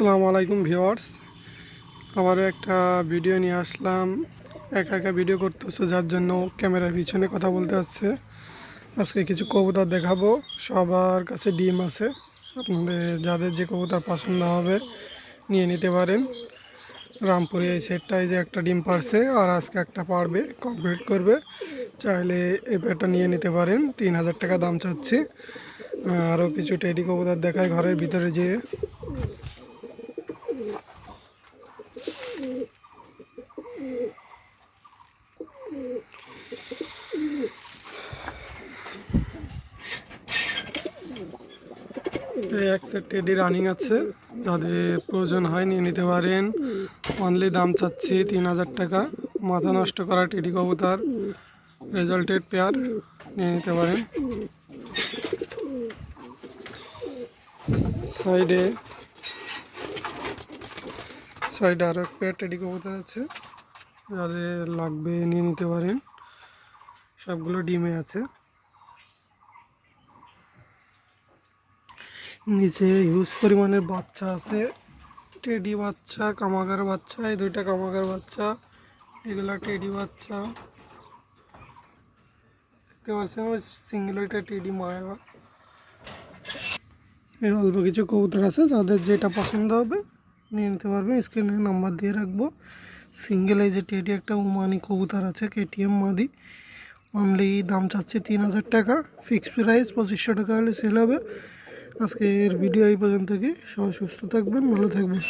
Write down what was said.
আসসালামু আলাইকুম ভিউয়ার্স, আবারও একটা ভিডিও নিয়ে আসলাম। একা একা ভিডিও করতেছে, যার জন্য ক্যামেরার পিছনে কথা বলতে হচ্ছে। আজকে কিছু কবুতর দেখাবো। সবার কাছে ডিম আছে, আপনাদের যাদের যে কবুতর পছন্দ হবে নিয়ে নিতে পারেন। রামপুরে এই সেটটাই যে একটা ডিম পারছে, আর আজকে একটা পারবে, কমপ্লিট করবে। চাইলে এই পেয়ারটা নিয়ে নিতে পারেন। 3000 টাকা দাম চাচ্ছি। আরও কিছু টেডি কবুতর দেখায় ঘরের ভিতরে যেয়ে। এক সেট টেডি রানিং আছে, যাদের প্রয়োজন হয় নিয়ে নিতে পারেন। অনলি দাম চাচ্ছি 3000 টাকা। মাথা নষ্ট করা টেডি কবুতর, রেজাল্টেড পেয়ার, নিয়ে নিতে পারেন। সাইডে সাইডে আরও এক পেয়ার টেডি কবুতর আছে, যাদের লাগবে নিয়ে নিতে পারেন। সবগুলো ডিমে আছে। নিচে হিউজ পরিমাণের বাচ্চা আছে, টেডি বাচ্চা, কামাগার বাচ্চা। এই দুইটা কামাগার বাচ্চা, এগুলা টেডি বাচ্চা দেখতে পাচ্ছেন। ওই সিঙ্গেল ওইটা টেডি মায়া। এই অল্প কিছু কবুতর আছে, যাদের যেটা পছন্দ হবে নিয়ে নিতে পারবে। স্ক্রিনে নাম্বার দিয়ে রাখবো। সিঙ্গেল এই যে টেডি একটা উমানি কবুতর আছে, কেটিএম মাদি। অনলি দাম চাচ্ছে 3000 টাকা। ফিক্সড প্রাইস 2500 টাকা হলে সেল হবে। আজকের ভিডিও এই পর্যন্ত। কি সবাই সুস্থ থাকবেন, ভালো থাকবেন।